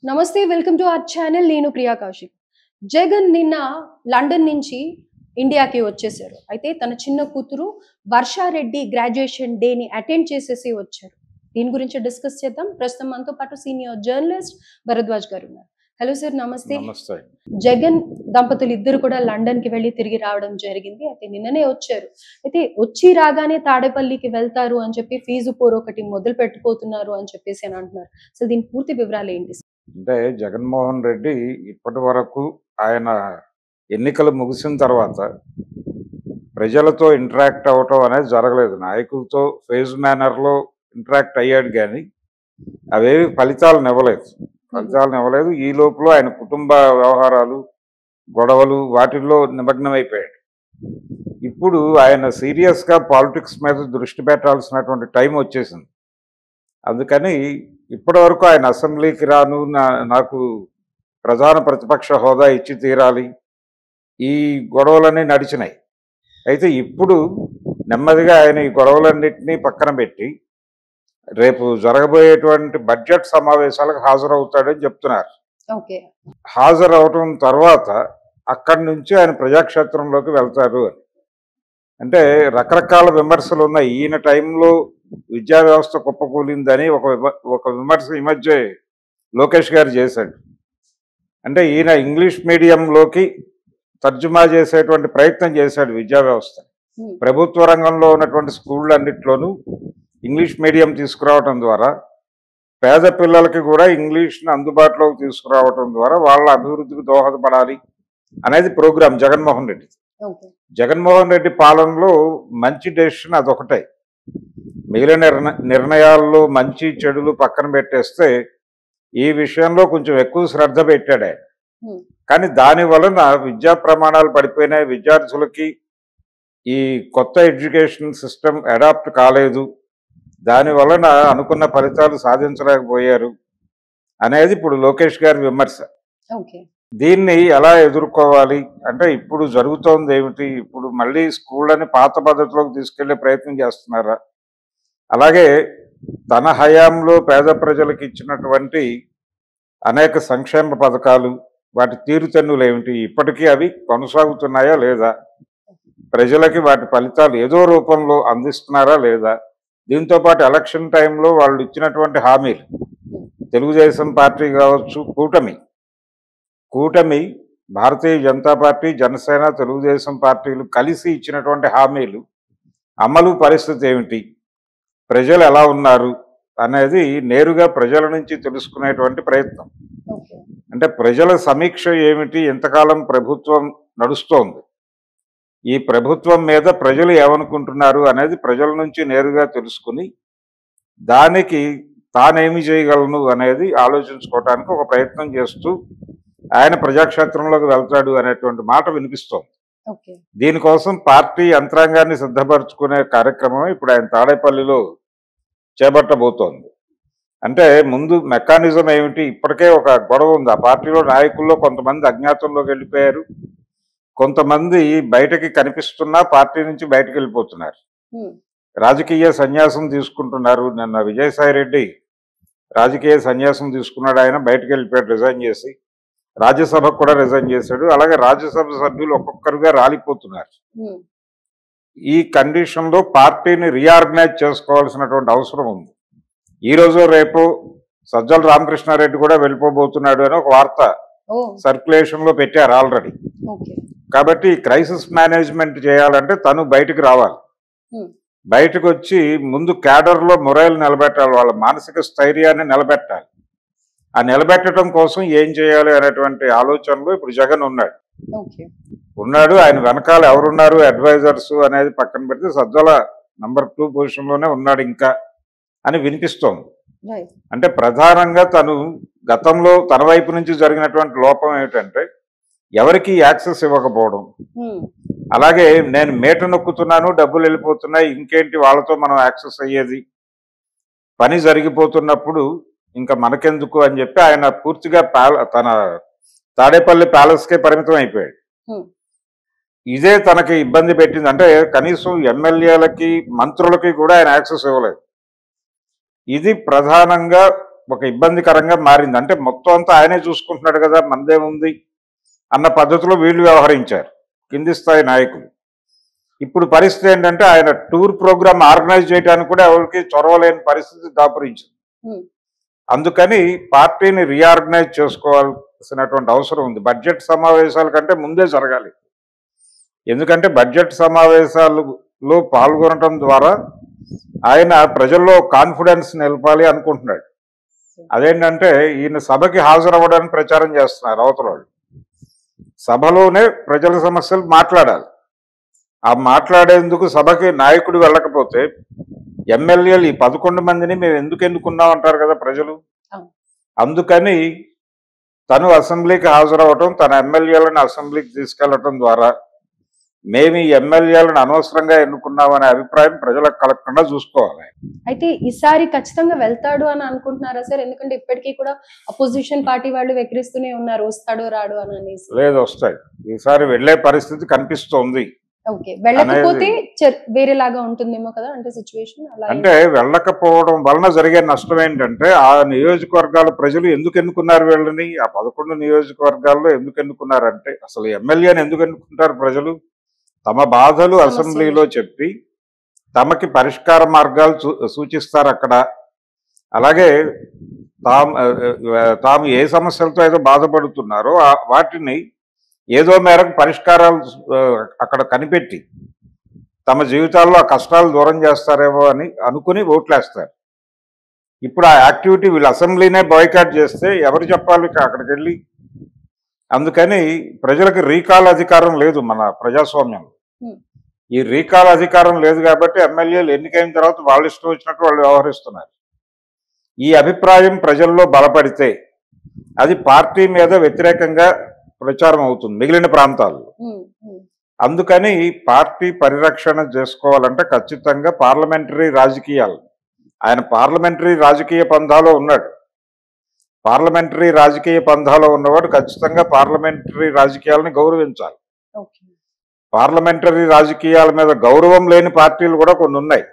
నమస్తే, welcome to our channel. నేను ప్రియా కౌశిక్. జగన్ నిన్న లండన్ నుంచి ఇండియాకి వచ్చేసారు. అయితే తన చిన్న కూతురు వర్షారెడ్డి గ్రాడ్యుయేషన్ డేని అటెండ్ చేసేసి వచ్చారు. దీని గురించి డిస్కస్ చేద్దాం. ప్రస్తుతం మనతో పాటు సీనియర్ జర్నలిస్ట్ భరద్వాజ్ గారు ఉన్నారు. హలో సార్, నమస్తే. నమస్తే. జగన్ దంపతులు ఇద్దరు కూడా లండన్ కి వెళ్ళి తిరిగి రావడం జరిగింది. అయితే నిన్ననే వచ్చారు. అయితే వచ్చి రాగానే తాడేపల్లికి వెళ్తారు అని చెప్పి ఫీజు పోరు ఒకటి మొదలు పెట్టిపోతున్నారు అని చెప్పేసి అని అంటున్నారు. అసలు దీని పూర్తి వివరాలు ఏంటి? అంటే జగన్మోహన్ రెడ్డి ఇప్పటి వరకు ఆయన ఎన్నికలు ముగిసిన తర్వాత ప్రజలతో ఇంటరాక్ట్ అవ్వటం అనేది జరగలేదు. నాయకులతో ఫేజ్ మేనర్లో ఇంటరాక్ట్ అయ్యాడు కానీ అవేవి ఫలితాలను ఇవ్వలేదు. ఈ లోపల ఆయన కుటుంబ వ్యవహారాలు, గొడవలు వాటిల్లో నిమగ్నమైపోయాడు. ఇప్పుడు ఆయన సీరియస్గా పాలిటిక్స్ మీద దృష్టి పెట్టాల్సినటువంటి టైం వచ్చేసింది. అందుకని ఇప్పటి వరకు ఆయన అసెంబ్లీకి రాను, నాకు ప్రధాన ప్రతిపక్ష హోదా ఇచ్చి తీరాలి, ఈ గొడవలన్నీ నడిచినాయి. అయితే ఇప్పుడు నెమ్మదిగా ఆయన ఈ గొడవలన్నింటినీ పక్కన పెట్టి రేపు జరగబోయేటువంటి బడ్జెట్ సమావేశాలకు హాజరవుతాడని చెప్తున్నారు. హాజరవటం తర్వాత అక్కడి నుంచి ఆయన ప్రజాక్షేత్రంలోకి వెళ్తారు అని. అంటే రకరకాల విమర్శలు ఉన్నాయి. ఈయన టైంలో విద్యా వ్యవస్థ కుప్పకూలిందని ఒక విమర్శ ఈ మధ్య లోకేష్ గారు చేశాడు. అంటే ఈయన ఇంగ్లీష్ మీడియంలోకి తర్జుమా చేసేటువంటి ప్రయత్నం చేశాడు విద్యా వ్యవస్థ. ప్రభుత్వ రంగంలో ఉన్నటువంటి స్కూళ్ళన్నింటిలోనూ ఇంగ్లీష్ మీడియం తీసుకురావడం ద్వారా పేద పిల్లలకి కూడా ఇంగ్లీష్ని అందుబాటులోకి తీసుకురావడం ద్వారా వాళ్ళ అభివృద్ధికి దోహదపడాలి అనేది ప్రోగ్రాం జగన్మోహన్ రెడ్డి. జగన్మోహన్ రెడ్డి పాలనలో మంచి డెసిషన్ అదొకటే. మిగిలిన నిర్ణయాల్లో మంచి చెడులు పక్కన పెట్టేస్తే ఈ విషయంలో కొంచెం ఎక్కువ శ్రద్ధ పెట్టాడు ఆయన. కానీ దాని వలన విద్యా ప్రమాణాలు పడిపోయినాయి. విద్యార్థులకి ఈ కొత్త ఎడ్యుకేషన్ సిస్టమ్ అడాప్ట్ కాలేదు. దాని వలన అనుకున్న ఫలితాలు సాధించలేకపోయారు అనేది ఇప్పుడు లోకేష్ గారి విమర్శ. దీన్ని ఎలా ఎదుర్కోవాలి అంటే ఇప్పుడు జరుగుతోంది ఏమిటి? ఇప్పుడు మళ్ళీ స్కూళ్ళని పాత పద్ధతిలోకి తీసుకెళ్లే ప్రయత్నం చేస్తున్నారా? అలాగే తన హయాంలో పేద ప్రజలకు ఇచ్చినటువంటి అనేక సంక్షేమ పథకాలు, వాటి తీరుతెన్నులు ఏమిటి? ఇప్పటికీ అవి కొనసాగుతున్నాయా లేదా? ప్రజలకి వాటి ఫలితాలు ఏదో రూపంలో అందిస్తున్నారా లేదా? దీంతోపాటు ఎలక్షన్ టైంలో వాళ్ళు ఇచ్చినటువంటి హామీలు, తెలుగుదేశం పార్టీ కావచ్చు, కూటమి భారతీయ జనతా పార్టీ, జనసేన, తెలుగుదేశం పార్టీలు కలిసి ఇచ్చినటువంటి హామీలు అమలు పరిస్థితి ఏమిటి, ప్రజలు ఎలా ఉన్నారు అనేది నేరుగా ప్రజల నుంచి తెలుసుకునేటువంటి ప్రయత్నం. అంటే ప్రజల సమీక్ష ఏమిటి, ఎంతకాలం ప్రభుత్వం నడుస్తోంది, ఈ ప్రభుత్వం మీద ప్రజలు ఏమనుకుంటున్నారు అనేది ప్రజల నుంచి నేరుగా తెలుసుకుని దానికి తానేమి చేయగలను అనేది ఆలోచించుకోవటానికి ఒక ప్రయత్నం చేస్తూ ఆయన ప్రజాక్షేత్రంలోకి వెళ్తాడు అనేటువంటి మాట వినిపిస్తోంది. దీనికోసం పార్టీ యంత్రాంగాన్ని సిద్ధపరచుకునే కార్యక్రమం ఇప్పుడు ఆయన తాడేపల్లిలో చేపట్టబోతోంది. అంటే ముందు మెకానిజం ఏమిటి? ఇప్పటికే ఒక గొడవ ఉంది. ఆ పార్టీలో నాయకుల్లో కొంతమంది అజ్ఞాతంలోకి వెళ్ళిపోయారు, కొంతమంది బయటకి కనిపిస్తున్నా పార్టీ నుంచి బయటకు వెళ్ళిపోతున్నారు, రాజకీయ సన్యాసం తీసుకుంటున్నారు. నిన్న విజయసాయి రెడ్డి రాజకీయ సన్యాసం తీసుకున్నాడు. ఆయన బయటకు వెళ్ళిపోయాడు, రిజైన్ చేసి. రాజ్యసభకు కూడా రిజైన్ చేశాడు. అలాగే రాజ్యసభ సభ్యులు ఒక్కొక్కరుగా రాలిపోతున్నారు. ఈ కండిషన్లో పార్టీని రీఆర్గనైజ్ చేసుకోవాల్సినటువంటి అవసరం ఉంది. ఈరోజు రేపు సజ్జల రామకృష్ణారెడ్డి కూడా వెళ్ళిపోబోతున్నాడు అని ఒక వార్త సర్క్యులేషన్ లో పెట్టారు ఆల్రెడీ. కాబట్టి క్రైసిస్ మేనేజ్మెంట్ చేయాలంటే తను బయటకు రావాలి. బయటకు వచ్చి ముందు క్యాడర్లో మొరైల్ నిలబెట్టాలి, వాళ్ళ మానసిక స్థైర్యాన్ని నిలబెట్టాలి. ఆ నిలబెట్టడం కోసం ఏం చేయాలి అనేటువంటి ఆలోచనలో ఇప్పుడు జగన్ ఉన్నాడు. ఆయన వెనకాల ఎవరున్నారు అడ్వైజర్స్ అనేది పక్కన పెడితే సజ్జల నంబర్ 2 పొజిషన్లోనే ఉన్నాడు ఇంకా అని వినిపిస్తోంది. అంటే ప్రధానంగా తను గతంలో తన వైపు నుంచి జరిగినటువంటి లోపం ఏమిటంటే ఎవరికి యాక్సెస్ ఇవ్వకపోవడం. అలాగే నేను మేట నొక్కుతున్నాను, డబ్బులు వెళ్ళిపోతున్నాయి, ఇంకేంటి వాళ్ళతో మనం యాక్సెస్ అయ్యేది, పని జరిగిపోతున్నప్పుడు ఇంకా మనకెందుకు అని చెప్పి ఆయన పూర్తిగా తన తాడేపల్లి ప్యాలెస్కే పరిమితం అయిపోయాడు. ఇదే తనకి ఇబ్బంది పెట్టింది. అంటే కనీసం ఎమ్మెల్యేలకి, మంత్రులకి కూడా ఆయన యాక్సెస్ ఇవ్వలేదు. ఇది ప్రధానంగా ఒక ఇబ్బందికరంగా మారింది. అంటే మొత్తం అంతా ఆయనే చూసుకుంటున్నాడు కదా, మనదేముంది అన్న పద్ధతిలో వీళ్ళు వ్యవహరించారు కింది స్థాయి నాయకులు. ఇప్పుడు పరిస్థితి ఏంటంటే ఆయన టూర్ ప్రోగ్రామ్ ఆర్గనైజ్ చేయడానికి కూడా ఎవరికి చొరవలేని పరిస్థితి దాపురించింది. ఉమ్, అందుకని పార్టీని రీఆర్గనైజ్ చేసుకోవాల్సినటువంటి అవసరం ఉంది. బడ్జెట్ సమావేశాల కంటే ముందే జరగాలి. ఎందుకంటే బడ్జెట్ సమావేశాలలో పాల్గొనడం ద్వారా ఆయన ప్రజల్లో కాన్ఫిడెన్స్ నిలపాలి అనుకుంటున్నాడు. అదేంటంటే ఈయన సభకి హాజరవ్వడానికి ప్రచారం చేస్తున్నారు అవతల వాళ్ళు. సభలోనే ప్రజల సమస్యలు మాట్లాడాలి. ఆ మాట్లాడేందుకు సభకి నాయకుడు వెళ్ళకపోతే ఎమ్మెల్యేలు ఈ 11 మందిని మేము ఎందుకు ఎన్నుకున్నాం అంటారు కదా ప్రజలు. అవును. అందుకని తను అసెంబ్లీకి హాజరవ్వటం, తన ఎమ్మెల్యేలను అసెంబ్లీకి తీసుకెళ్లటం ద్వారా మేము ఈ ఎమ్మెల్యేలను అనవసరంగా ఎన్నుకున్నామనే అభిప్రాయం ప్రజలకు కలగకుండా చూసుకోవాలి. అయితే ఈసారి ఖచ్చితంగా వెళ్తాడు అని అనుకుంటున్నారా సార్? ఎందుకంటే ఇప్పటికీ కూడా అపోజిషన్ పార్టీ వాళ్ళు వెక్కిరిస్తూనే ఉన్నారు, వస్తాడు రాడు అని అనేసి. లేదు, వస్తాడు. ఈసారి వెళ్లే పరిస్థితి కనిపిస్తోంది. ఓకే, వెళ్ళకపోతే వేరేలాగా ఉంటుందేమో కదా, అంటే సిచ్యువేషన్ అలా. అంటే వెళ్ళకపోవడం వలన జరిగే నష్టం ఏంటంటే ఆ నియోజకవర్గాల ప్రజలు ఎందుకు ఎన్నుకున్నారు వీళ్ళని, ఆ 11 నియోజకవర్గాల్లో ఎందుకు ఎన్నుకున్నారంటే, అసలు ఎమ్మెల్యేని ఎందుకు ఎన్నుకుంటారు ప్రజలు? తమ బాధలు అసెంబ్లీలో చెప్పి తమకి పరిష్కార మార్గాలు సూచిస్తారు అక్కడ. అలాగే తాము ఏ సమస్యలతో ఏదో బాధపడుతున్నారో వాటిని ఏదో మేరకు పరిష్కారాలు అక్కడ కనిపెట్టి తమ జీవితాల్లో ఆ కష్టాలు దూరం చేస్తారేమో అని అనుకుని ఓట్లేస్తారు. ఇప్పుడు ఆ యాక్టివిటీ వీళ్ళు అసెంబ్లీనే బాయ్కాట్ చేస్తే ఎవరు చెప్పాలి అక్కడికి వెళ్ళి? అందుకని ప్రజలకు రీకాల్ అధికారం లేదు మన ప్రజాస్వామ్యంలో. ఈ రీకాల్ అధికారం లేదు కాబట్టి ఎమ్మెల్యేలు ఎన్నికైన తర్వాత వాళ్ళు ఇష్టం వచ్చినట్టు వాళ్ళు వ్యవహరిస్తున్నారు. ఈ అభిప్రాయం ప్రజల్లో బలపడితే అది పార్టీ మీద వ్యతిరేకంగా ప్రచారం అవుతుంది మిగిలిన ప్రాంతాల్లో. అందుకని పార్టీ పరిరక్షణ చేసుకోవాలంటే ఖచ్చితంగా పార్లమెంటరీ రాజకీయాలు, ఆయన పార్లమెంటరీ రాజకీయ పంథాలో ఉన్నాడు. పార్లమెంటరీ రాజకీయ పంథాలో ఉన్నవాడు ఖచ్చితంగా పార్లమెంటరీ రాజకీయాలను గౌరవించాలి. పార్లమెంటరీ రాజకీయాల మీద గౌరవం లేని పార్టీలు కూడా కొన్ని ఉన్నాయి.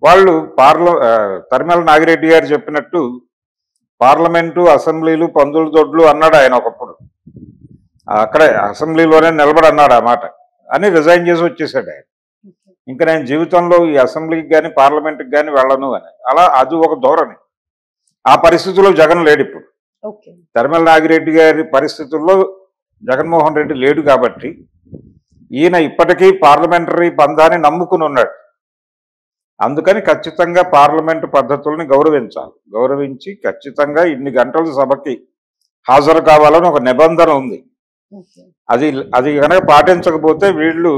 వాళ్ళు తరిమల నాగిరెడ్డి గారు చెప్పినట్టు పార్లమెంటు అసెంబ్లీలు పందుల దొడ్లు అన్నాడు ఆయన ఒకప్పుడు. అక్కడే అసెంబ్లీలోనే నిలబడి అన్నాడు ఆ మాట అని రిజైన్ చేసి వచ్చేసాడు ఆయన. ఇంకా నేను జీవితంలో ఈ అసెంబ్లీకి కానీ పార్లమెంట్కి కానీ వెళ్ళను అని. అలా అది ఒక ధోరణి. ఆ పరిస్థితుల్లో జగన్ లేడు ఇప్పుడు. తరిమల నాగిరెడ్డి గారి పరిస్థితుల్లో జగన్మోహన్ రెడ్డి లేడు కాబట్టి ఈయన ఇప్పటికీ పార్లమెంటరీ పందాన్ని నమ్ముకుని ఉన్నాడు. అందుకని ఖచ్చితంగా పార్లమెంటు పద్ధతుల్ని గౌరవించి ఖచ్చితంగా ఇన్ని గంటల సభకి హాజరు కావాలని ఒక నిబంధన ఉంది. అది కనుక పాటించకపోతే వీళ్ళు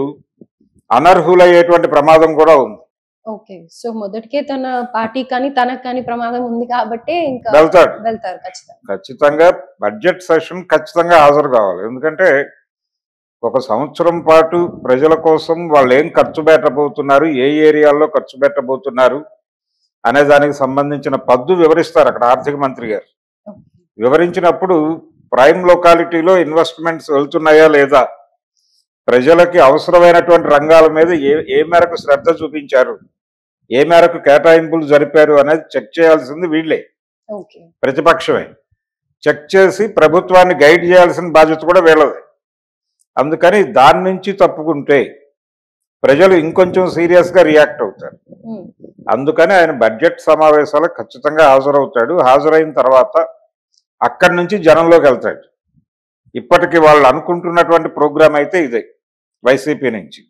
అనర్హులయ్యేటువంటి ప్రమాదం కూడా ఉంది. ఓకే, సో మొదటికే తన పార్టీ కానీ తనకు కానీ ప్రమాదం ఉంది కాబట్టి ఇంకా వెళ్తారు ఖచ్చితంగా. బడ్జెట్ సెషన్ ఖచ్చితంగా హాజరు కావాలి. ఎందుకంటే ఒక సంవత్సరం పాటు ప్రజల కోసం వాళ్ళు ఏం ఖర్చు పెట్టబోతున్నారు, ఏ ఏరియాల్లో ఖర్చు పెట్టబోతున్నారు అనే దానికి సంబంధించిన పద్దు వివరిస్తారు అక్కడ ఆర్థిక మంత్రి గారు. వివరించినప్పుడు ప్రైమ్ లొకాలిటీలో ఇన్వెస్ట్మెంట్స్ వెళ్తున్నాయా లేదా, ప్రజలకి అవసరమైనటువంటి రంగాల మీద ఏ మేరకు శ్రద్ధ చూపించారు, ఏ మేరకు కేటాయింపులు జరిపారు అనేది చెక్ చేయాల్సింది వీళ్ళే, ప్రతిపక్షమే. చెక్ చేసి ప్రభుత్వాన్ని గైడ్ చేయాల్సిన బాధ్యత కూడా వీళ్ళదే. అందుకని దాని నుంచి తప్పుకుంటే ప్రజలు ఇంకొంచెం సీరియస్గా రియాక్ట్ అవుతారు. అందుకని ఆయన బడ్జెట్ సమావేశాలకు ఖచ్చితంగా హాజరవుతాడు. హాజరైన తర్వాత అక్కడి నుంచి జనంలోకి వెళ్తాడు. ఇప్పటికి వాళ్ళు అనుకుంటున్నటువంటి ప్రోగ్రాం అయితే ఇదే వైసీపీ నుంచి.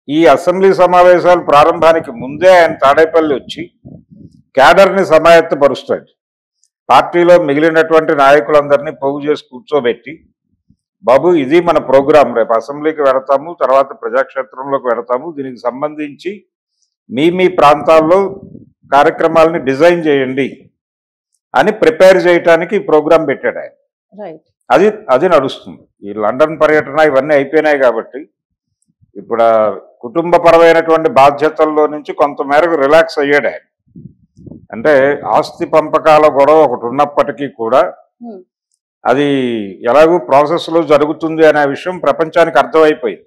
ఈ అసెంబ్లీ సమావేశాలు ప్రారంభానికి ముందే ఆయన తాడేపల్లి వచ్చి క్యాడర్ని సమాయత్తపరుస్తాడు. పార్టీలో మిగిలినటువంటి నాయకులందరినీ పోగు చేసి కూర్చోబెట్టి, బాబు ఇది మన ప్రోగ్రాం, రేపు అసెంబ్లీకి వెడతాము, తర్వాత ప్రజాక్షేత్రంలోకి వెడతాము, దీనికి సంబంధించి మీ ప్రాంతాల్లో కార్యక్రమాలని డిజైన్ చేయండి అని ప్రిపేర్ చేయడానికి ఈ ప్రోగ్రాం పెట్టాడు ఆయన. అది నడుస్తుంది. ఈ లండన్ పర్యటన ఇవన్నీ అయిపోయినాయి కాబట్టి ఇప్పుడు కుటుంబపరమైనటువంటి బాధ్యతల్లో నుంచి కొంతమేరకు రిలాక్స్ అయ్యాడు ఆయన. అంటే ఆస్తి పంపకాల గొడవ ఒకటి ఉన్నప్పటికీ కూడా అది ఎలాగూ ప్రాసెస్లో జరుగుతుంది అనే విషయం ప్రపంచానికి అర్థమైపోయింది.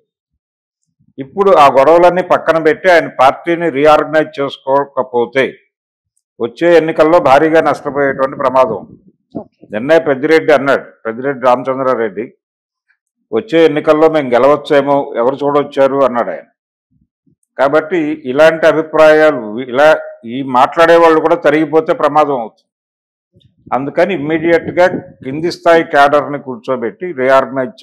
ఇప్పుడు ఆ గొడవలన్నీ పక్కన పెట్టి ఆయన పార్టీని రీఆర్గనైజ్ చేసుకోకపోతే వచ్చే ఎన్నికల్లో భారీగా నష్టపోయేటువంటి ప్రమాదం ఉంది. ఓకే. నిన్నే పెద్దిరెడ్డి అన్నాడు, పెద్దిరెడ్డి రామచంద్రారెడ్డి, వచ్చే ఎన్నికల్లో మేము గెలవచ్చేమో, ఎవరు చూడొచ్చారు అన్నాడు ఆయన. కాబట్టి ఇలాంటి అభిప్రాయాలు ఈ మాట్లాడే వాళ్ళు కూడా తరిగిపోతే ప్రమాదం అవుతుంది. అందుకని ఇమ్మీడియట్ గా కింది స్థాయి క్యాడర్ని కూర్చోబెట్టి రీఆర్గనైజ్